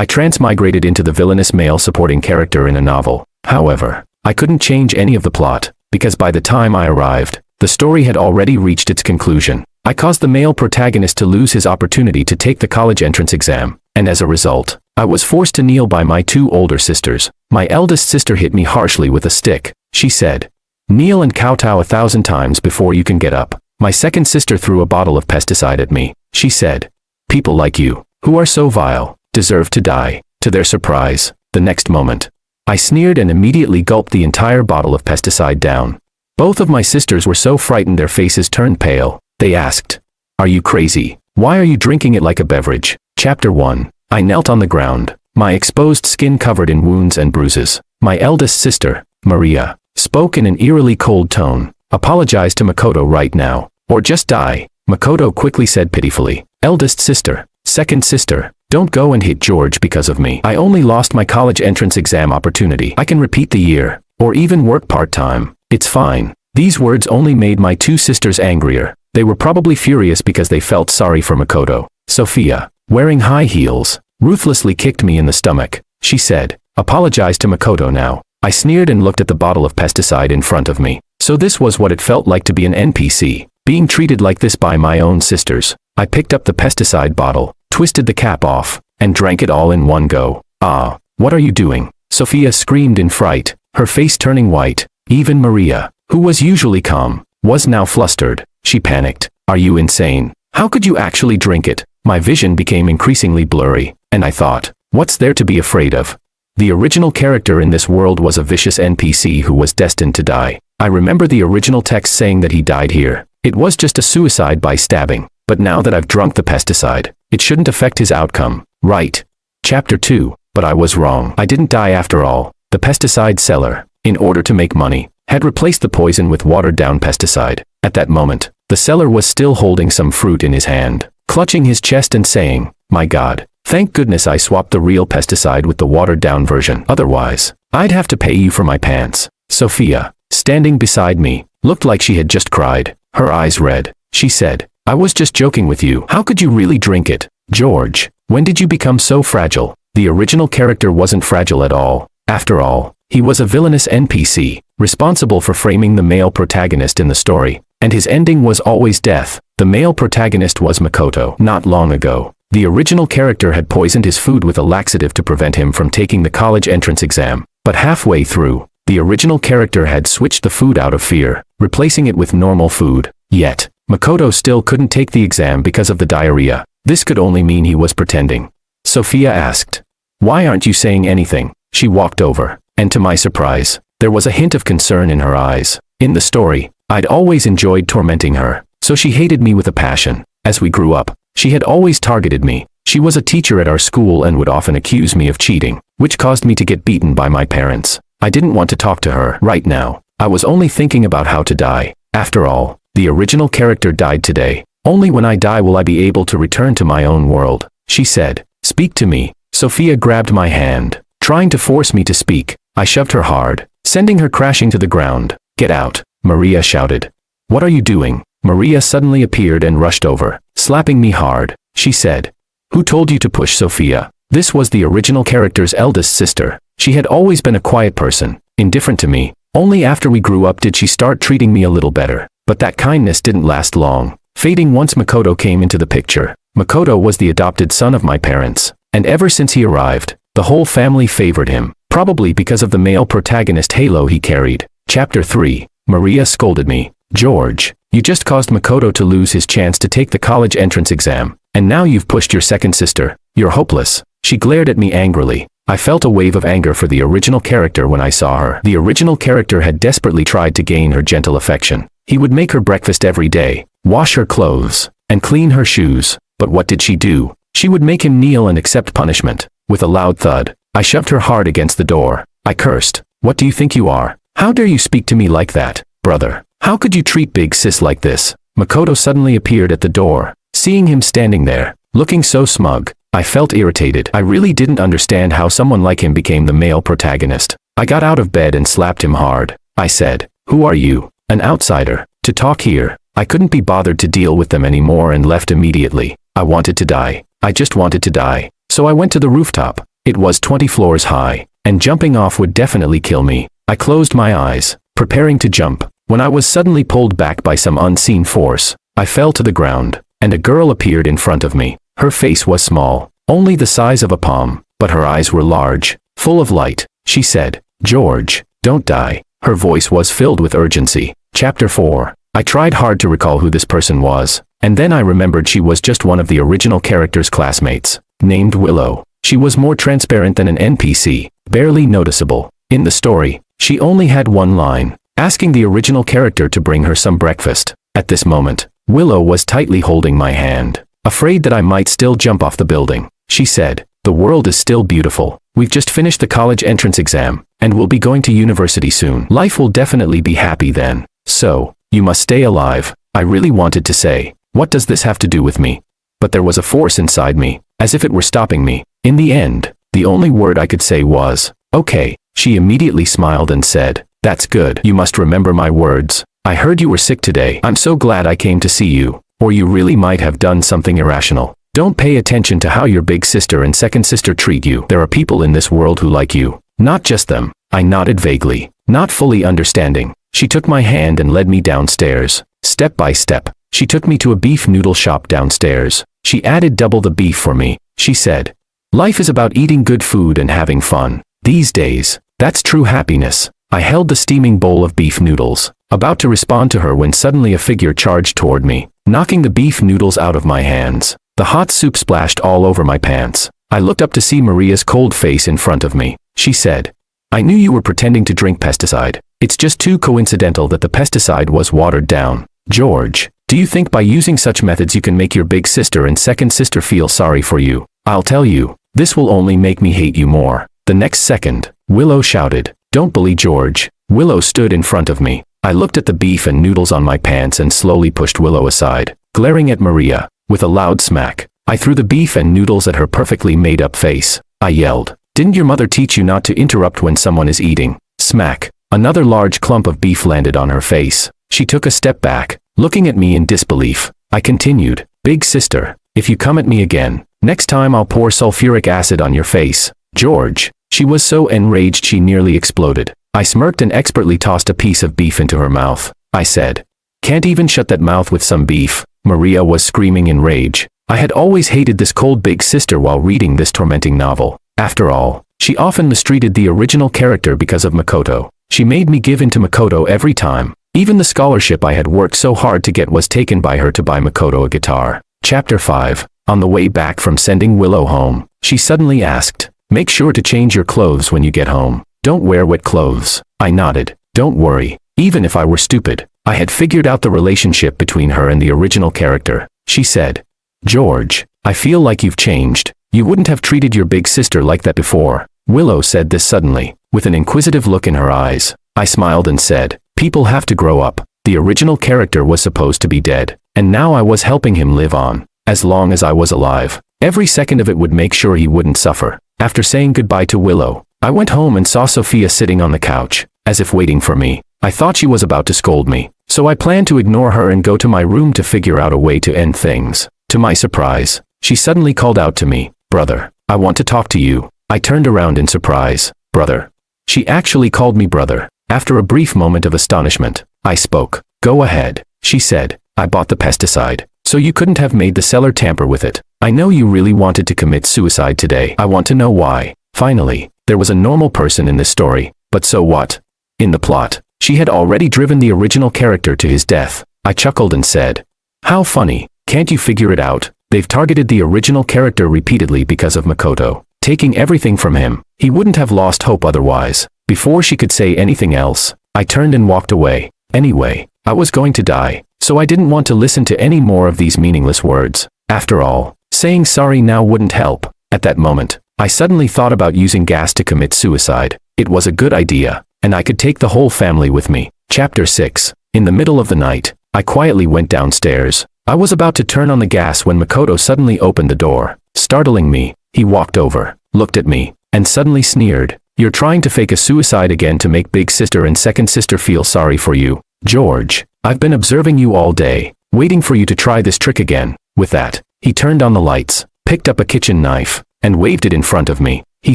I transmigrated into the villainous male supporting character in a novel. However, I couldn't change any of the plot, because by the time I arrived, the story had already reached its conclusion. I caused the male protagonist to lose his opportunity to take the college entrance exam, and as a result, I was forced to kneel by my 2 older sisters. My eldest sister hit me harshly with a stick. She said, "Kneel and kowtow 1,000 times before you can get up." My second sister threw a bottle of pesticide at me. She said, "People like you, who are so vile, deserve to die." To their surprise, the next moment, I sneered and immediately gulped the entire bottle of pesticide down. Both of my sisters were so frightened their faces turned pale. They asked, "Are you crazy? Why are you drinking it like a beverage?" Chapter 1. I knelt on the ground, my exposed skin covered in wounds and bruises. My eldest sister, Maria, spoke in an eerily cold tone. "Apologize to Makoto right now, or just die." Makoto quickly said pitifully, "Eldest sister, second sister, don't go and hit George because of me. I only lost my college entrance exam opportunity. I can repeat the year, or even work part-time. It's fine." These words only made my 2 sisters angrier. They were probably furious because they felt sorry for Makoto. Sophia, wearing high heels, ruthlessly kicked me in the stomach. She said, "Apologize to Makoto now." I sneered and looked at the bottle of pesticide in front of me. So this was what it felt like to be an NPC, being treated like this by my own sisters. I picked up the pesticide bottle, twisted the cap off, and drank it all in one go. "Ah, what are you doing?" Sophia screamed in fright, her face turning white. Even Maria, who was usually calm, was now flustered. She panicked. "Are you insane? How could you actually drink it?" My vision became increasingly blurry, and I thought, what's there to be afraid of? The original character in this world was a vicious NPC who was destined to die. I remember the original text saying that he died here. It was just a suicide by stabbing. But now that I've drunk the pesticide, it shouldn't affect his outcome, right? Chapter 2. But I was wrong. I didn't die after all. The pesticide seller, in order to make money, had replaced the poison with watered-down pesticide. At that moment, the seller was still holding some fruit in his hand, clutching his chest and saying, "My God, thank goodness I swapped the real pesticide with the watered-down version. Otherwise, I'd have to pay you for my pants." Sophia, standing beside me, looked like she had just cried, her eyes red. She said, "I was just joking with you. How could you really drink it?" "George, when did you become so fragile?" The original character wasn't fragile at all. After all, he was a villainous NPC, responsible for framing the male protagonist in the story, and his ending was always death. The male protagonist was Makoto. Not long ago, the original character had poisoned his food with a laxative to prevent him from taking the college entrance exam. But halfway through, the original character had switched the food out of fear, replacing it with normal food. Yet, Makoto still couldn't take the exam because of the diarrhea. This could only mean he was pretending. Sophia asked, "Why aren't you saying anything?" She walked over, and to my surprise, there was a hint of concern in her eyes. In the story, I'd always enjoyed tormenting her, so she hated me with a passion. As we grew up, she had always targeted me. She was a teacher at our school and would often accuse me of cheating, which caused me to get beaten by my parents. I didn't want to talk to her right now. I was only thinking about how to die. After all, the original character died today. Only when I die will I be able to return to my own world. She said, "Speak to me." Sophia grabbed my hand, trying to force me to speak. I shoved her hard, sending her crashing to the ground. "Get out," Maria shouted. "What are you doing?" Maria suddenly appeared and rushed over, slapping me hard. She said, "Who told you to push Sophia?" This was the original character's eldest sister. She had always been a quiet person, indifferent to me. Only after we grew up did she start treating me a little better. But that kindness didn't last long, fading once Makoto came into the picture. Makoto was the adopted son of my parents, and ever since he arrived, the whole family favored him, probably because of the male protagonist halo he carried. Chapter 3. Maria scolded me. "George, you just caused Makoto to lose his chance to take the college entrance exam, and now you've pushed your second sister. You're hopeless." She glared at me angrily. I felt a wave of anger for the original character when I saw her. The original character had desperately tried to gain her gentle affection. He would make her breakfast every day, wash her clothes, and clean her shoes. But what did she do? She would make him kneel and accept punishment. With a loud thud, I shoved her hard against the door. I cursed. "What do you think you are? How dare you speak to me like that? Brother, how could you treat big sis like this?" Makoto suddenly appeared at the door. Seeing him standing there, looking so smug, I felt irritated. I really didn't understand how someone like him became the male protagonist. I got out of bed and slapped him hard. I said, "Who are you? An outsider, to talk here?" I couldn't be bothered to deal with them anymore and left immediately. I wanted to die. I just wanted to die. So I went to the rooftop, It was 20 floors high, and jumping off would definitely kill me. I closed my eyes, preparing to jump, when I was suddenly pulled back by some unseen force. I fell to the ground, and a girl appeared in front of me. Her face was small, only the size of a palm, but her eyes were large, full of light. She said, "George, don't die." Her voice was filled with urgency. Chapter 4. I tried hard to recall who this person was, and then I remembered she was just one of the original character's classmates, named Willow. She was more transparent than an NPC, barely noticeable. In the story, she only had one line, asking the original character to bring her some breakfast. At this moment, Willow was tightly holding my hand, afraid that I might still jump off the building. She said, "The world is still beautiful. We've just finished the college entrance exam, and we'll be going to university soon. Life will definitely be happy then. So, you must stay alive." I really wanted to say, "What does this have to do with me?" But there was a force inside me, as if it were stopping me. In the end, the only word I could say was, "Okay." She immediately smiled and said, "That's good. You must remember my words. I heard you were sick today. I'm so glad I came to see you, or you really might have done something irrational. Don't pay attention to how your big sister and second sister treat you. There are people in this world who like you, not just them." I nodded vaguely, not fully understanding. She took my hand and led me downstairs. Step by step, she took me to a beef noodle shop downstairs. She added double the beef for me. She said, "Life is about eating good food and having fun. These days, that's true happiness." I held the steaming bowl of beef noodles, about to respond to her when suddenly a figure charged toward me, knocking the beef noodles out of my hands. The hot soup splashed all over my pants. I looked up to see Maria's cold face in front of me. She said, "I knew you were pretending to drink pesticide. It's just too coincidental that the pesticide was watered down. George, do you think by using such methods you can make your big sister and second sister feel sorry for you? I'll tell you, this will only make me hate you more." The next second, Willow shouted, "Don't bully George." Willow stood in front of me. I looked at the beef and noodles on my pants and slowly pushed Willow aside, glaring at Maria. With a loud smack, I threw the beef and noodles at her perfectly made-up face. I yelled, "Didn't your mother teach you not to interrupt when someone is eating?" Smack. Another large clump of beef landed on her face. She took a step back, looking at me in disbelief. I continued, "Big sister, if you come at me again, next time I'll pour sulfuric acid on your face." George. She was so enraged she nearly exploded. I smirked and expertly tossed a piece of beef into her mouth. I said, "Can't even shut that mouth with some beef." Maria was screaming in rage. I had always hated this cold big sister while reading this tormenting novel. After all, she often mistreated the original character because of Makoto. She made me give in to Makoto every time. Even the scholarship I had worked so hard to get was taken by her to buy Makoto a guitar. Chapter 5. On the way back from sending Willow home, she suddenly asked, "Make sure to change your clothes when you get home. Don't wear wet clothes." I nodded. Don't worry. Even if I were stupid, I had figured out the relationship between her and the original character. She said, "George, I feel like you've changed. You wouldn't have treated your big sister like that before." Willow said this suddenly, with an inquisitive look in her eyes. I smiled and said, "People have to grow up." The original character was supposed to be dead, and now I was helping him live on. As long as I was alive, every second of it would make sure he wouldn't suffer. After saying goodbye to Willow, I went home and saw Sophia sitting on the couch, as if waiting for me. I thought she was about to scold me, so I planned to ignore her and go to my room to figure out a way to end things. To my surprise, she suddenly called out to me, "Brother, I want to talk to you." I turned around in surprise. "Brother?" She actually called me brother. After a brief moment of astonishment, I spoke. "Go ahead," she said. "I bought the pesticide, so you couldn't have made the seller tamper with it. I know you really wanted to commit suicide today. I want to know why." Finally, there was a normal person in this story, but so what? In the plot, she had already driven the original character to his death. I chuckled and said, "How funny. Can't you figure it out? They've targeted the original character repeatedly because of Makoto, taking everything from him. He wouldn't have lost hope otherwise." Before she could say anything else, I turned and walked away. Anyway, I was going to die, so I didn't want to listen to any more of these meaningless words. After all, saying sorry now wouldn't help. At that moment, I suddenly thought about using gas to commit suicide. It was a good idea, and I could take the whole family with me. Chapter 6. In the middle of the night, I quietly went downstairs. I was about to turn on the gas when Makoto suddenly opened the door. Startling me, he walked over, looked at me, and suddenly sneered. "You're trying to fake a suicide again to make big sister and second sister feel sorry for you. George, I've been observing you all day, waiting for you to try this trick again." With that, he turned on the lights, picked up a kitchen knife, and waved it in front of me. he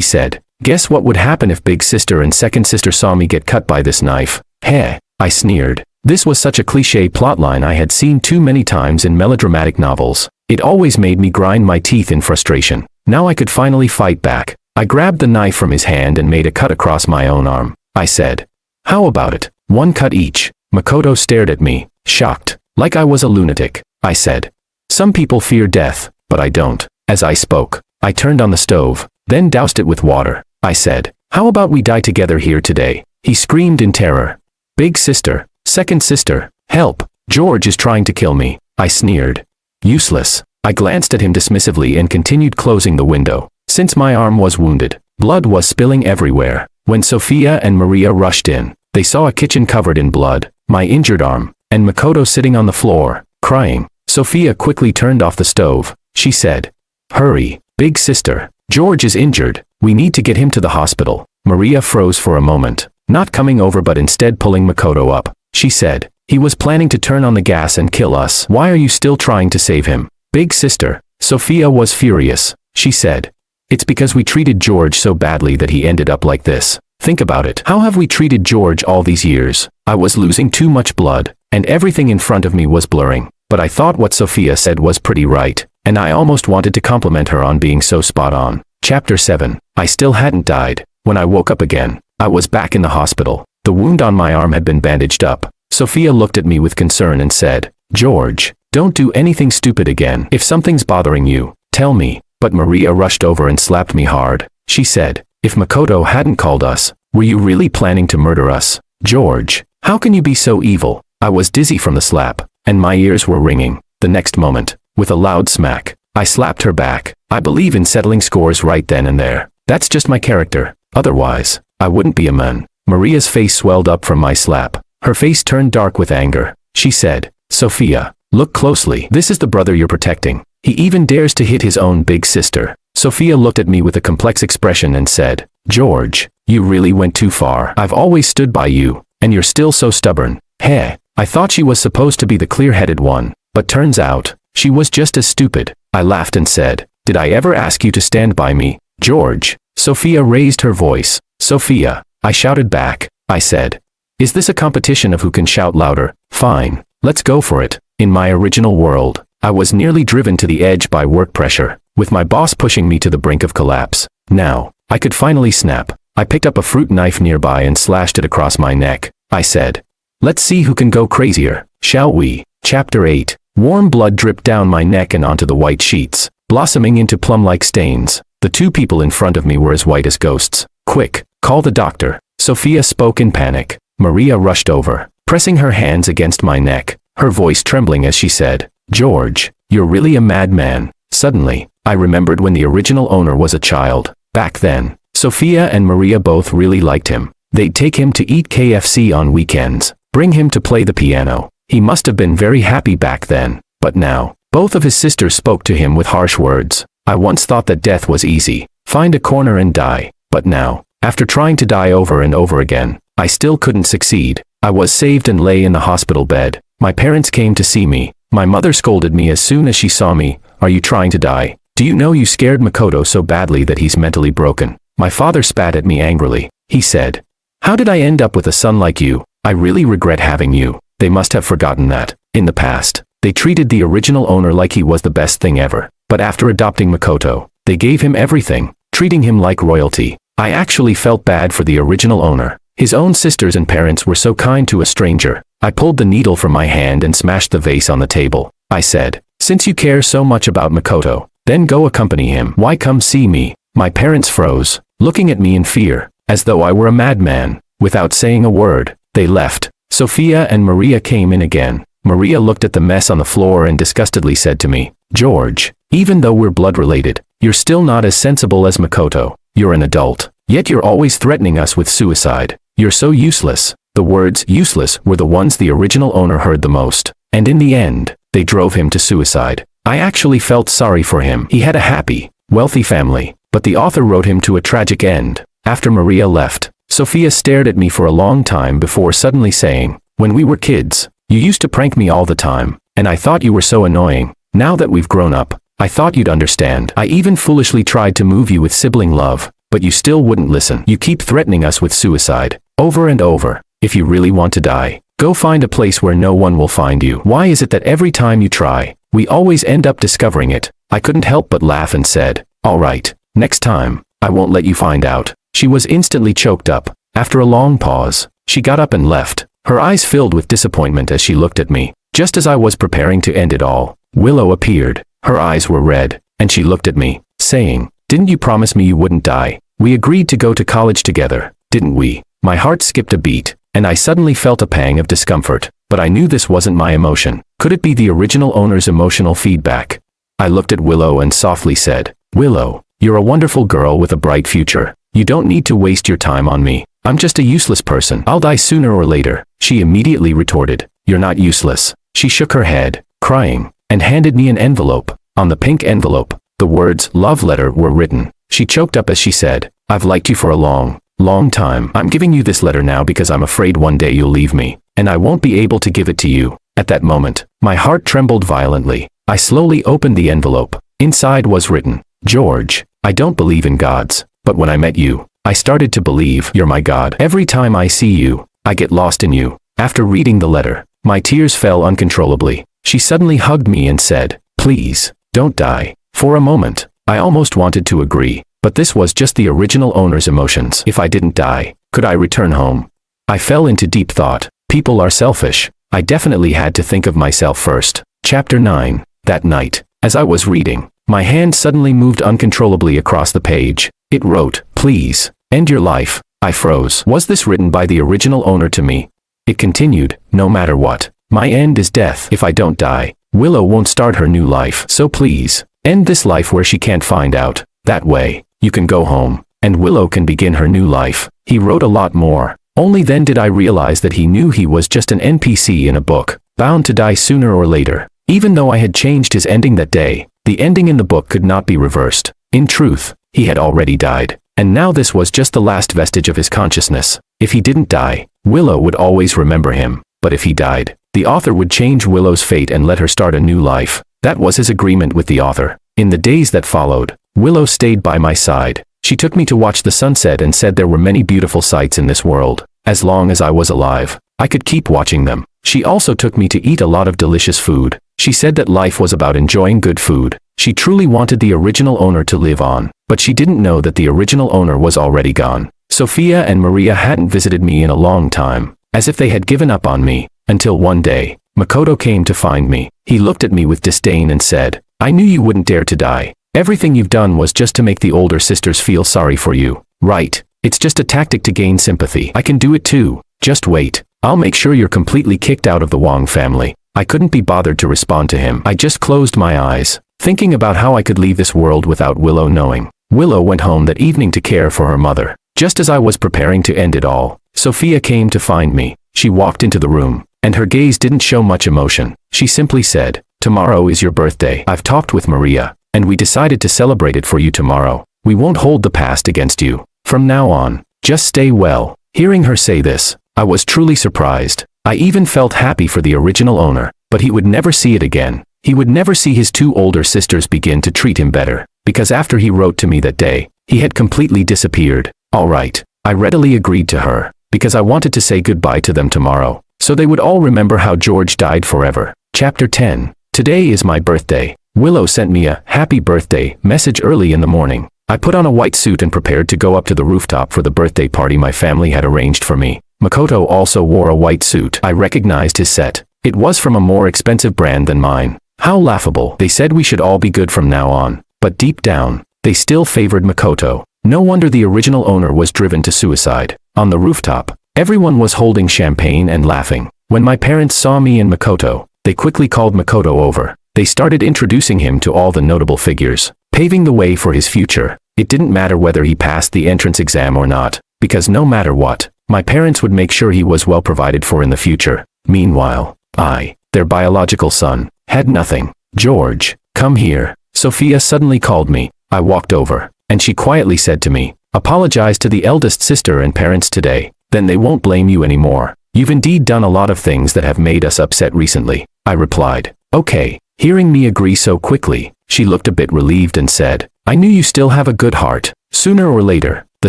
said. Guess what would happen if big sister and second sister saw me get cut by this knife? Heh, I sneered. This was such a cliché plotline I had seen too many times in melodramatic novels. It always made me grind my teeth in frustration. Now I could finally fight back. I grabbed the knife from his hand and made a cut across my own arm. I said, "How about it? One cut each." Makoto stared at me, shocked, like I was a lunatic. I said, "Some people fear death, but I don't." As I spoke, I turned on the stove, then doused it with water. I said, "How about we die together here today?" He screamed in terror. "Big sister, second sister, help, George is trying to kill me." I sneered. Useless. I glanced at him dismissively and continued closing the window. Since my arm was wounded, blood was spilling everywhere. When Sophia and Maria rushed in, they saw a kitchen covered in blood, my injured arm, and Makoto sitting on the floor, crying. Sophia quickly turned off the stove. She said, "Hurry, big sister. George is injured. We need to get him to the hospital." Maria froze for a moment, not coming over but instead pulling Makoto up. She said, "He was planning to turn on the gas and kill us. Why are you still trying to save him?" Big sister. Sophia was furious. She said, "It's because we treated George so badly that he ended up like this. Think about it. How have we treated George all these years? I was losing too much blood, and everything in front of me was blurring. But I thought what Sophia said was pretty right, and I almost wanted to compliment her on being so spot on." Chapter 7. I still hadn't died. When I woke up again, I was back in the hospital. The wound on my arm had been bandaged up. Sophia looked at me with concern and said, "George, don't do anything stupid again. If something's bothering you, tell me." But Maria rushed over and slapped me hard. She said, "If Makoto hadn't called us, were you really planning to murder us? George, how can you be so evil?" I was dizzy from the slap, and my ears were ringing. The next moment, with a loud smack, I slapped her back. I believe in settling scores right then and there. That's just my character. Otherwise, I wouldn't be a man. Maria's face swelled up from my slap. Her face turned dark with anger. She said, "Sophia, look closely. This is the brother you're protecting. He even dares to hit his own big sister." Sophia looked at me with a complex expression and said, "George, you really went too far. I've always stood by you, and you're still so stubborn." Heh, I thought she was supposed to be the clear-headed one, but turns out, she was just as stupid. I laughed and said, "Did I ever ask you to stand by me, George?" Sophia raised her voice. "Sophia," I shouted back. I said, "Is this a competition of who can shout louder? Fine, let's go for it." In my original world, I was nearly driven to the edge by work pressure, with my boss pushing me to the brink of collapse. Now, I could finally snap. I picked up a fruit knife nearby and slashed it across my neck. I said, "Let's see who can go crazier, shall we?" Chapter 8. Warm blood dripped down my neck and onto the white sheets, blossoming into plum-like stains. The two people in front of me were as white as ghosts. "Quick, call the doctor." Sophia spoke in panic. Maria rushed over, pressing her hands against my neck, her voice trembling as she said, "George, you're really a madman." Suddenly, I remembered when the original owner was a child. Back then, Sophia and Maria both really liked him. They'd take him to eat KFC on weekends, bring him to play the piano. He must have been very happy back then. But now, both of his sisters spoke to him with harsh words. I once thought that death was easy. Find a corner and die. But now, after trying to die over and over again, I still couldn't succeed. I was saved and lay in the hospital bed. My parents came to see me. My mother scolded me as soon as she saw me. "Are you trying to die? Do you know you scared Makoto so badly that he's mentally broken?" My father spat at me angrily. He said, "How did I end up with a son like you? I really regret having you." They must have forgotten that, in the past, they treated the original owner like he was the best thing ever. But after adopting Makoto, they gave him everything, treating him like royalty. I actually felt bad for the original owner. His own sisters and parents were so kind to a stranger. I pulled the needle from my hand and smashed the vase on the table. I said, "Since you care so much about Makoto, then go accompany him. Why come see me?" My parents froze, looking at me in fear, as though I were a madman. Without saying a word, they left. Sophia and Maria came in again. Maria looked at the mess on the floor and disgustedly said to me, "George, even though we're blood-related, you're still not as sensible as Makoto. You're an adult, yet you're always threatening us with suicide. You're so useless." The words "useless" were the ones the original owner heard the most. And in the end, they drove him to suicide. I actually felt sorry for him. He had a happy, wealthy family, but the author wrote him to a tragic end. After Maria left, Sophia stared at me for a long time before suddenly saying, "When we were kids, you used to prank me all the time, and I thought you were so annoying. Now that we've grown up, I thought you'd understand. I even foolishly tried to move you with sibling love, but you still wouldn't listen. You keep threatening us with suicide, over and over. If you really want to die, go find a place where no one will find you. Why is it that every time you try, we always end up discovering it? I couldn't help but laugh and said, all right, next time, I won't let you find out. She was instantly choked up. After a long pause, she got up and left, her eyes filled with disappointment as she looked at me. Just as I was preparing to end it all, Willow appeared. Her eyes were red, and she looked at me, saying, didn't you promise me you wouldn't die? We agreed to go to college together, didn't we? My heart skipped a beat, and I suddenly felt a pang of discomfort, but I knew this wasn't my emotion. Could it be the original owner's emotional feedback? I looked at Willow and softly said, Willow, you're a wonderful girl with a bright future. You don't need to waste your time on me. I'm just a useless person. I'll die sooner or later. She immediately retorted, you're not useless. She shook her head, crying, and handed me an envelope. On the pink envelope, the words love letter were written. She choked up as she said, I've liked you for a long time. I'm giving you this letter now because I'm afraid one day you'll leave me, and I won't be able to give it to you. At that moment, my heart trembled violently. I slowly opened the envelope. Inside was written, George, I don't believe in gods, but when I met you, I started to believe you're my God. Every time I see you, I get lost in you. After reading the letter, my tears fell uncontrollably. She suddenly hugged me and said, please, don't die. For a moment, I almost wanted to agree, but this was just the original owner's emotions. If I didn't die, could I return home? I fell into deep thought. People are selfish. I definitely had to think of myself first. Chapter 9. That night, as I was reading, my hand suddenly moved uncontrollably across the page. It wrote, please, end your life. I froze. Was this written by the original owner to me? It continued, no matter what, my end is death. If I don't die, Willow won't start her new life. So please, end this life where she can't find out. That way, you can go home, and Willow can begin her new life. He wrote a lot more. Only then did I realize that he knew he was just an NPC in a book, bound to die sooner or later. Even though I had changed his ending that day, the ending in the book could not be reversed. In truth, he had already died, and now this was just the last vestige of his consciousness. If he didn't die, Willow would always remember him, but if he died, the author would change Willow's fate and let her start a new life. That was his agreement with the author. In the days that followed, Willow stayed by my side. She took me to watch the sunset and said there were many beautiful sights in this world. As long as I was alive, I could keep watching them. She also took me to eat a lot of delicious food. She said that life was about enjoying good food. She truly wanted the original owner to live on, but she didn't know that the original owner was already gone. Sophia and Maria hadn't visited me in a long time, as if they had given up on me, until one day, Makoto came to find me. He looked at me with disdain and said, I knew you wouldn't dare to die. Everything you've done was just to make the older sisters feel sorry for you. Right. It's just a tactic to gain sympathy. I can do it too. Just wait. I'll make sure you're completely kicked out of the Wong family. I couldn't be bothered to respond to him. I just closed my eyes, thinking about how I could leave this world without Willow knowing. Willow went home that evening to care for her mother. Just as I was preparing to end it all, Sophia came to find me. She walked into the room, and her gaze didn't show much emotion. She simply said, tomorrow is your birthday. I've talked with Maria, and we decided to celebrate it for you tomorrow. We won't hold the past against you. From now on, just stay well. Hearing her say this, I was truly surprised. I even felt happy for the original owner, but he would never see it again. He would never see his two older sisters begin to treat him better, because after he wrote to me that day, he had completely disappeared. All right, I readily agreed to her, because I wanted to say goodbye to them tomorrow, so they would all remember how George died forever. Chapter 10. Today is my birthday. Willow sent me a happy birthday message early in the morning. I put on a white suit and prepared to go up to the rooftop for the birthday party my family had arranged for me. Makoto also wore a white suit. I recognized his set. It was from a more expensive brand than mine. How laughable. They said we should all be good from now on, but deep down, they still favored Makoto. No wonder the original owner was driven to suicide. On the rooftop, everyone was holding champagne and laughing. When my parents saw me and Makoto, they quickly called Makoto over. They started introducing him to all the notable figures, paving the way for his future. It didn't matter whether he passed the entrance exam or not, because no matter what, my parents would make sure he was well provided for in the future. Meanwhile, I, their biological son, had nothing. George, come here. Sophia suddenly called me. I walked over, and she quietly said to me, apologize to the eldest sister and parents today, then they won't blame you anymore. You've indeed done a lot of things that have made us upset recently. I replied, okay. Hearing me agree so quickly, she looked a bit relieved and said, I knew you still have a good heart, Sooner or later, the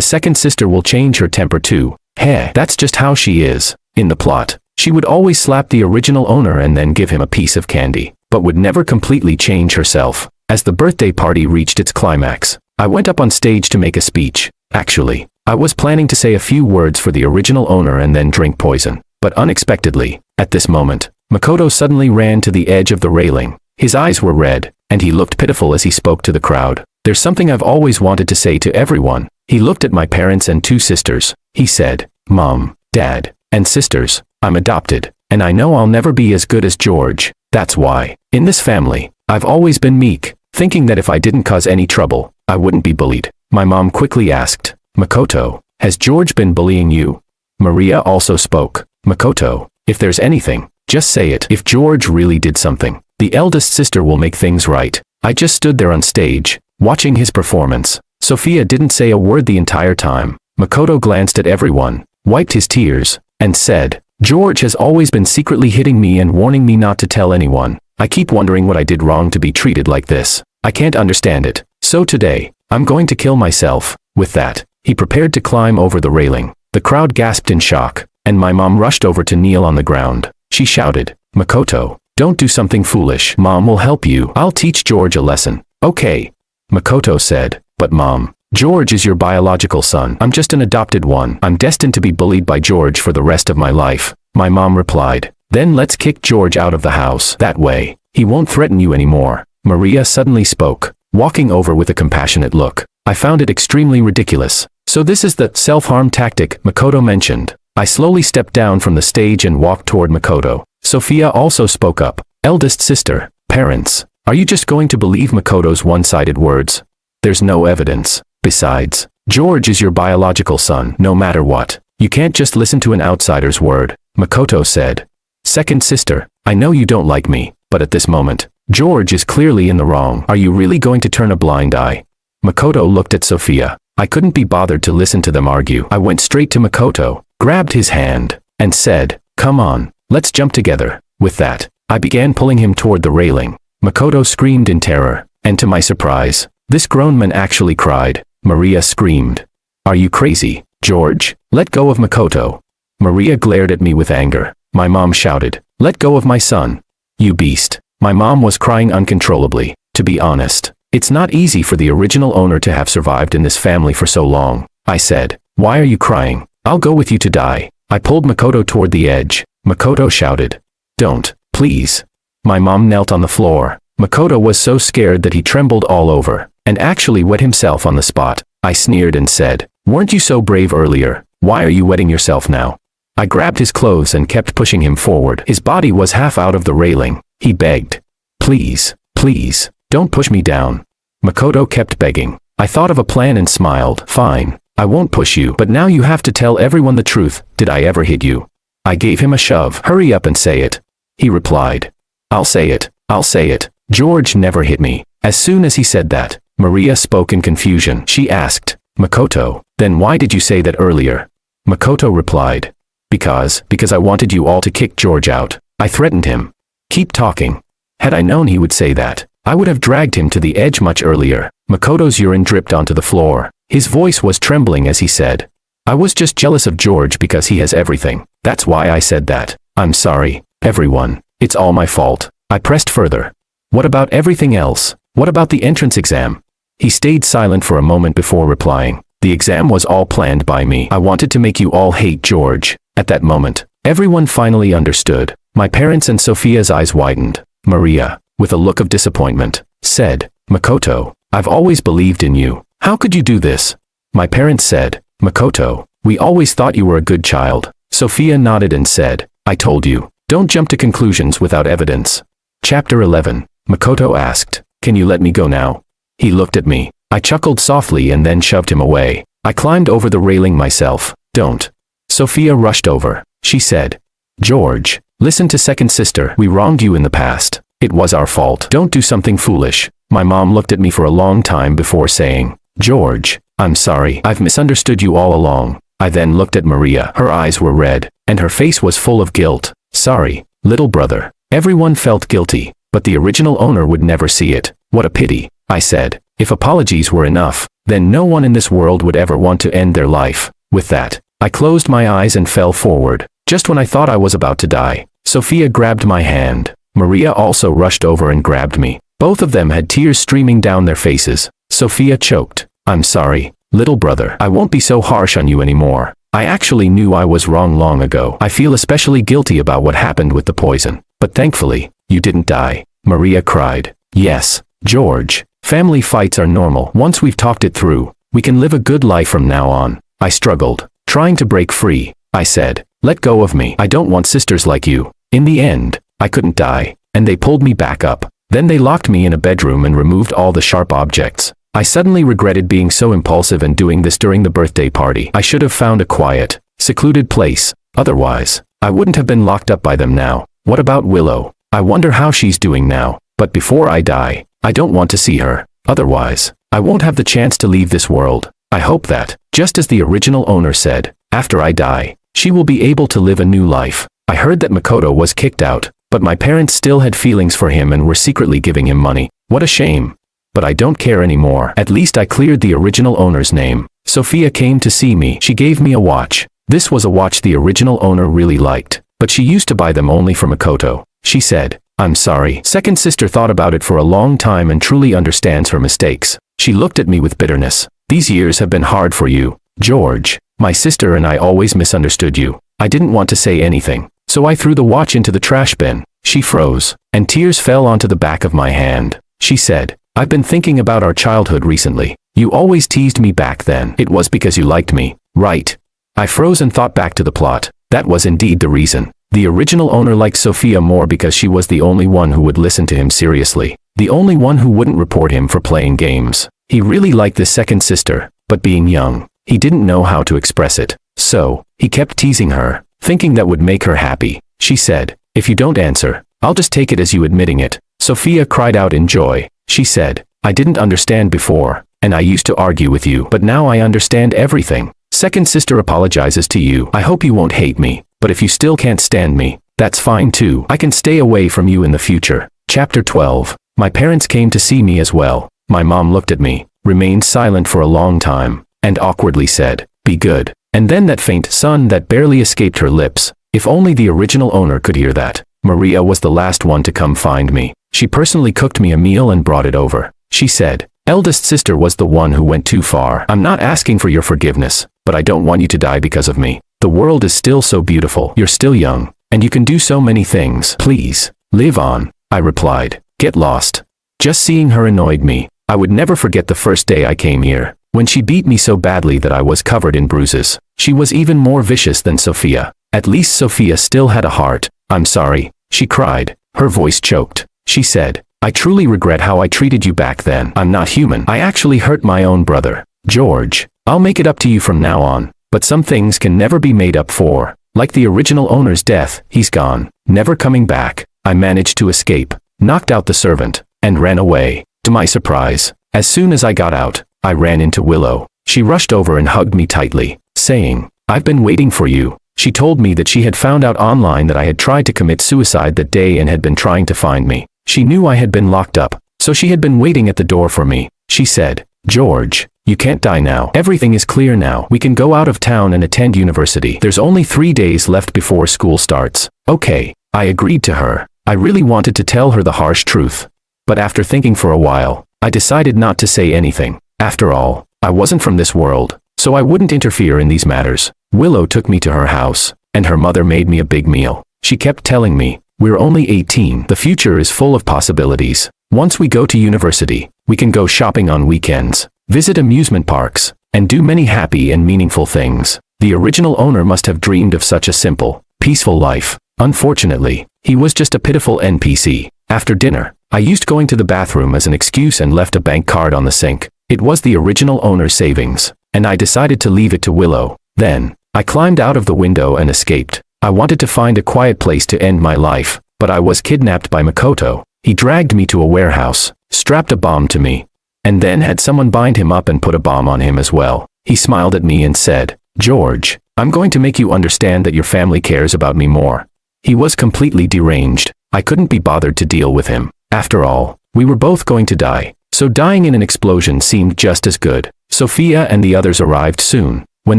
second sister will change her temper too. Heh, that's just how she is. In the plot, she would always slap the original owner and then give him a piece of candy, but would never completely change herself. As the birthday party reached its climax, I went up on stage to make a speech. Actually, I was planning to say a few words for the original owner and then drink poison. But unexpectedly, at this moment, Makoto suddenly ran to the edge of the railing. His eyes were red, and he looked pitiful as he spoke to the crowd. There's something I've always wanted to say to everyone. He looked at my parents and 2 sisters. He said, Mom, Dad, and sisters, I'm adopted, and I know I'll never be as good as George. That's why, in this family, I've always been meek, thinking that if I didn't cause any trouble, I wouldn't be bullied. My mom quickly asked, Makoto, has George been bullying you? Maria also spoke. Makoto, if there's anything, just say it. If George really did something, the eldest sister will make things right. I just stood there on stage, watching his performance. Sophia didn't say a word the entire time. Makoto glanced at everyone, wiped his tears, and said, George has always been secretly hitting me and warning me not to tell anyone. I keep wondering what I did wrong to be treated like this. I can't understand it. So today, I'm going to kill myself. With that, he prepared to climb over the railing. The crowd gasped in shock, and my mom rushed over to kneel on the ground. She shouted, Makoto, don't do something foolish. Mom will help you. I'll teach George a lesson. Okay. Makoto said, but Mom, George is your biological son. I'm just an adopted one. I'm destined to be bullied by George for the rest of my life. My mom replied, then let's kick George out of the house. That way, he won't threaten you anymore. Maria suddenly spoke, walking over with a compassionate look. I found it extremely ridiculous. So this is the self-harm tactic Makoto mentioned. I slowly stepped down from the stage and walked toward Makoto. Sophia also spoke up. Eldest sister, parents, are you just going to believe Makoto's one-sided words? There's no evidence. Besides, George is your biological son, no matter what. You can't just listen to an outsider's word, Makoto said. Second sister, I know you don't like me, but at this moment, George is clearly in the wrong. Are you really going to turn a blind eye? Makoto looked at Sophia. I couldn't be bothered to listen to them argue. I went straight to Makoto, grabbed his hand, and said, come on, let's jump together. With that, I began pulling him toward the railing. Makoto screamed in terror, and to my surprise, this grown man actually cried. Maria screamed, are you crazy, George? Let go of Makoto. Maria glared at me with anger. My mom shouted, let go of my son. You beast. My mom was crying uncontrollably. To be honest, it's not easy for the original owner to have survived in this family for so long. I said, why are you crying? I'll go with you to die. I pulled Makoto toward the edge. Makoto shouted, don't, please. My mom knelt on the floor. Makoto was so scared that he trembled all over, and actually wet himself on the spot. I sneered and said, weren't you so brave earlier? Why are you wetting yourself now? I grabbed his clothes and kept pushing him forward. His body was half out of the railing. He begged, please, please, don't push me down. Makoto kept begging. I thought of a plan and smiled. Fine, I won't push you, but now you have to tell everyone the truth. Did I ever hit you? I gave him a shove. Hurry up and say it. He replied, I'll say it. I'll say it. George never hit me. As soon as he said that, Maria spoke in confusion. She asked, Makoto, then why did you say that earlier? Makoto replied, because I wanted you all to kick George out. I threatened him. Keep talking. Had I known he would say that, I would have dragged him to the edge much earlier. Makoto's urine dripped onto the floor. His voice was trembling as he said, I was just jealous of George because he has everything. That's why I said that. I'm sorry, everyone. It's all my fault. I pressed further. What about everything else? What about the entrance exam? He stayed silent for a moment before replying. The exam was all planned by me. I wanted to make you all hate George. At that moment, everyone finally understood. My parents and Sophia's eyes widened. Maria, with a look of disappointment, said, Makoto, I've always believed in you. How could you do this? My parents said, Makoto, we always thought you were a good child. Sophia nodded and said, I told you, don't jump to conclusions without evidence. Chapter 11. Makoto asked, can you let me go now? He looked at me. I chuckled softly and then shoved him away. I climbed over the railing myself. Don't. Sophia rushed over. She said, George, listen to second sister. We wronged you in the past. It was our fault. Don't do something foolish. My mom looked at me for a long time before saying, George, I'm sorry. I've misunderstood you all along. I then looked at Maria. Her eyes were red, and her face was full of guilt. Sorry, little brother. Everyone felt guilty, but the original owner would never see it. What a pity, I said. If apologies were enough, then no one in this world would ever want to end their life. With that, I closed my eyes and fell forward. Just when I thought I was about to die, Sophia grabbed my hand. Maria also rushed over and grabbed me. Both of them had tears streaming down their faces. Sophia choked. "I'm sorry, little brother. I won't be so harsh on you anymore. I actually knew I was wrong long ago. I feel especially guilty about what happened with the poison. But thankfully, you didn't die." Maria cried. "Yes, George. Family fights are normal. Once we've talked it through, we can live a good life from now on." I struggled, trying to break free. I said, "Let go of me. I don't want sisters like you." In the end, I couldn't die, and they pulled me back up. Then they locked me in a bedroom and removed all the sharp objects. I suddenly regretted being so impulsive and doing this during the birthday party. I should have found a quiet, secluded place. Otherwise, I wouldn't have been locked up by them now. What about Willow? I wonder how she's doing now. But before I die, I don't want to see her. Otherwise, I won't have the chance to leave this world. I hope that, just as the original owner said, after I die, she will be able to live a new life. I heard that Makoto was kicked out, but my parents still had feelings for him and were secretly giving him money. What a shame. But I don't care anymore. At least I cleared the original owner's name. Sophia came to see me. She gave me a watch. This was a watch the original owner really liked, but she used to buy them only for Makoto. She said, "I'm sorry." Second sister thought about it for a long time and truly understands her mistakes. She looked at me with bitterness. "These years have been hard for you, George. My sister and I always misunderstood you. I didn't want to say anything, so I threw the watch into the trash bin." She froze, and tears fell onto the back of my hand. She said, "I've been thinking about our childhood recently. You always teased me back then. It was because you liked me, right?" I froze and thought back to the plot. That was indeed the reason. The original owner liked Sophia more because she was the only one who would listen to him seriously. The only one who wouldn't report him for playing games. He really liked this second sister, but being young, he didn't know how to express it. So, he kept teasing her, thinking that would make her happy. She said, "If you don't answer, I'll just take it as you admitting it." Sophia cried out in joy. She said, "I didn't understand before, and I used to argue with you, but now I understand everything." Second sister apologizes to you. "I hope you won't hate me, but if you still can't stand me, that's fine too. I can stay away from you in the future." Chapter 12. My parents came to see me as well. My mom looked at me, remained silent for a long time, and awkwardly said, "Be good." And then that faint "son" that barely escaped her lips. If only the original owner could hear that. Maria was the last one to come find me. She personally cooked me a meal and brought it over. She said, "Eldest sister was the one who went too far. I'm not asking for your forgiveness, but I don't want you to die because of me. The world is still so beautiful. You're still young, and you can do so many things. Please, live on." I replied, "Get lost." Just seeing her annoyed me. I would never forget the first day I came here, when she beat me so badly that I was covered in bruises. She was even more vicious than Sophia. At least Sophia still had a heart. "I'm sorry," she cried. Her voice choked. She said, "I truly regret how I treated you back then. I'm not human. I actually hurt my own brother. George, I'll make it up to you from now on. But some things can never be made up for. Like the original owner's death, he's gone, never coming back." I managed to escape, knocked out the servant, and ran away. To my surprise, as soon as I got out, I ran into Willow. She rushed over and hugged me tightly, saying, "I've been waiting for you." She told me that she had found out online that I had tried to commit suicide that day and had been trying to find me. She knew I had been locked up, so she had been waiting at the door for me. She said, "George, you can't die now. Everything is clear now. We can go out of town and attend university. There's only 3 days left before school starts." Okay, I agreed to her. I really wanted to tell her the harsh truth. But after thinking for a while, I decided not to say anything. After all, I wasn't from this world, so I wouldn't interfere in these matters. Willow took me to her house, and her mother made me a big meal. She kept telling me, "We're only 18. The future is full of possibilities. Once we go to university, we can go shopping on weekends, visit amusement parks, and do many happy and meaningful things." The original owner must have dreamed of such a simple, peaceful life. Unfortunately, he was just a pitiful NPC. After dinner, I used going to the bathroom as an excuse and left a bank card on the sink. It was the original owner's savings, and I decided to leave it to Willow. Then, I climbed out of the window and escaped. I wanted to find a quiet place to end my life, but I was kidnapped by Makoto. He dragged me to a warehouse, strapped a bomb to me, and then had someone bind him up and put a bomb on him as well. He smiled at me and said, "George, I'm going to make you understand that your family cares about me more." He was completely deranged. I couldn't be bothered to deal with him. After all, we were both going to die, so dying in an explosion seemed just as good. Sophia and the others arrived soon. When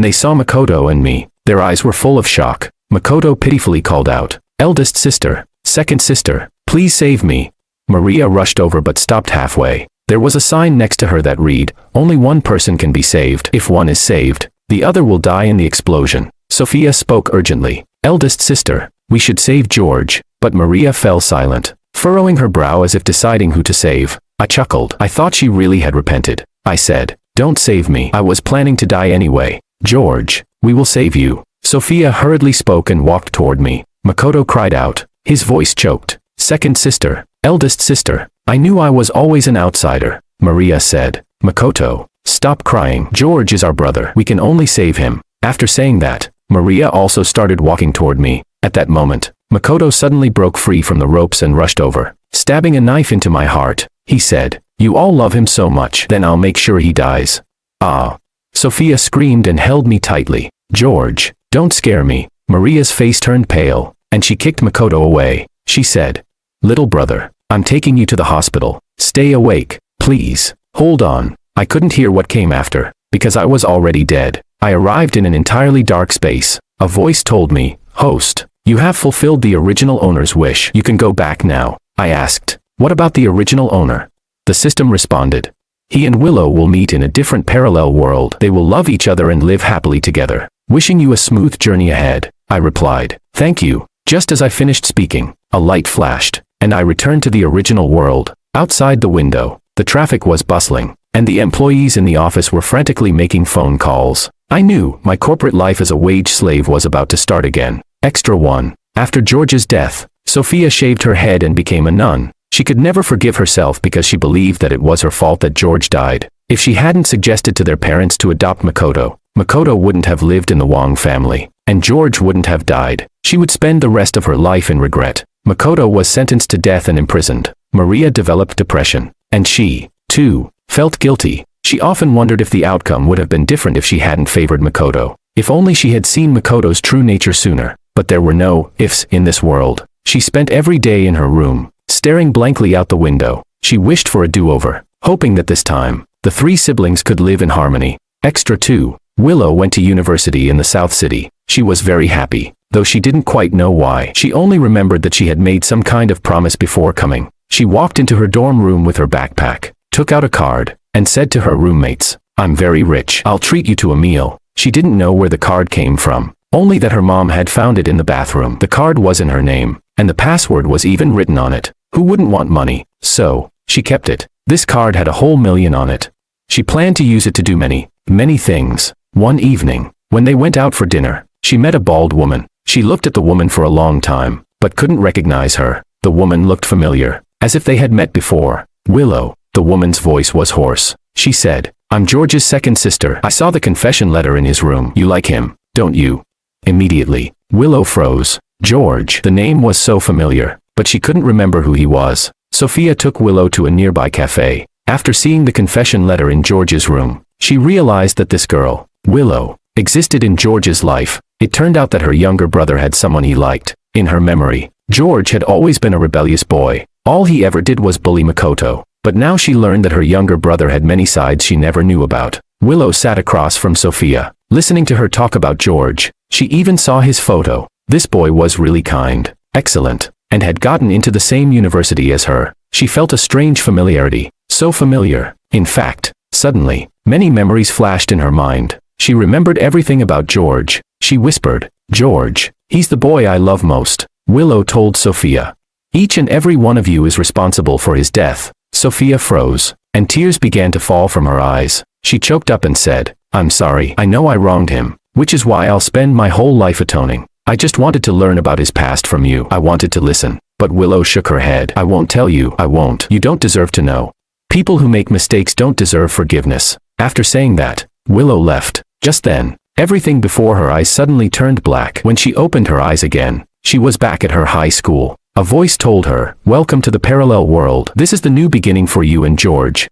they saw Makoto and me, their eyes were full of shock. Makoto pitifully called out, "Eldest sister, second sister, please save me." Maria rushed over but stopped halfway. There was a sign next to her that read, "Only one person can be saved. If one is saved, the other will die in the explosion." Sophia spoke urgently, "Eldest sister, we should save George," but Maria fell silent, furrowing her brow as if deciding who to save. I chuckled. I thought she really had repented. I said, "Don't save me. I was planning to die anyway. George, we will save you." Sophia hurriedly spoke and walked toward me. Makoto cried out, his voice choked, "Second sister, eldest sister, I knew I was always an outsider." Maria said, "Makoto, stop crying. George is our brother. We can only save him." After saying that, Maria also started walking toward me. At that moment, Makoto suddenly broke free from the ropes and rushed over, stabbing a knife into my heart. He said, "You all love him so much, then I'll make sure he dies." Ah! Sophia screamed and held me tightly. "George, don't scare me." Maria's face turned pale, and she kicked Makoto away. She said, "Little brother, I'm taking you to the hospital. Stay awake, please. Hold on." I couldn't hear what came after, because I was already dead. I arrived in an entirely dark space. A voice told me, "Host, you have fulfilled the original owner's wish. You can go back now." I asked, "What about the original owner?" The system responded, "He and Willow will meet in a different parallel world. They will love each other and live happily together. Wishing you a smooth journey ahead." I replied, "Thank you." Just as I finished speaking, a light flashed, and I returned to the original world. Outside the window, the traffic was bustling, and the employees in the office were frantically making phone calls. I knew my corporate life as a wage slave was about to start again. Extra 1. After George's death, Sophia shaved her head and became a nun. She could never forgive herself because she believed that it was her fault that George died. If she hadn't suggested to their parents to adopt Makoto, Makoto wouldn't have lived in the Wong family, and George wouldn't have died. She would spend the rest of her life in regret. Makoto was sentenced to death and imprisoned. Maria developed depression, and she, too, felt guilty. She often wondered if the outcome would have been different if she hadn't favored Makoto. If only she had seen Makoto's true nature sooner. But there were no ifs in this world. She spent every day in her room, staring blankly out the window. She wished for a do-over, hoping that this time, the 3 siblings could live in harmony. Extra 2. Willow went to university in the South City. She was very happy, though she didn't quite know why. She only remembered that she had made some kind of promise before coming. She walked into her dorm room with her backpack, took out a card, and said to her roommates, "I'm very rich. I'll treat you to a meal." She didn't know where the card came from, only that her mom had found it in the bathroom. The card was in her name, and the password was even written on it. Who wouldn't want money? So, she kept it. This card had a whole million on it. She planned to use it to do many things. One evening, when they went out for dinner, she met a bald woman. She looked at the woman for a long time, but couldn't recognize her. The woman looked familiar, as if they had met before. "Willow." The woman's voice was hoarse. She said, "I'm George's second sister. I saw the confession letter in his room. You like him, don't you?" Immediately, Willow froze. George. The name was so familiar, but she couldn't remember who he was. Sophia took Willow to a nearby cafe. After seeing the confession letter in George's room, she realized that this girl, Willow, existed in George's life. It turned out that her younger brother had someone he liked. In her memory, George had always been a rebellious boy. All he ever did was bully Makoto. But now she learned that her younger brother had many sides she never knew about. Willow sat across from Sophia, listening to her talk about George. She even saw his photo. This boy was really kind, excellent, and had gotten into the same university as her. She felt a strange familiarity, so familiar. In fact, suddenly, many memories flashed in her mind. She remembered everything about George. She whispered, "George, he's the boy I love most." Willow told Sophia, "Each and every one of you is responsible for his death." Sophia froze, and tears began to fall from her eyes. She choked up and said, "I'm sorry. I know I wronged him, which is why I'll spend my whole life atoning. I just wanted to learn about his past from you. I wanted to listen." But Willow shook her head. "I won't tell you. I won't. You don't deserve to know. People who make mistakes don't deserve forgiveness." After saying that, Willow left. Just then, everything before her eyes suddenly turned black. When she opened her eyes again, she was back at her high school. A voice told her, "Welcome to the parallel world. This is the new beginning for you and George."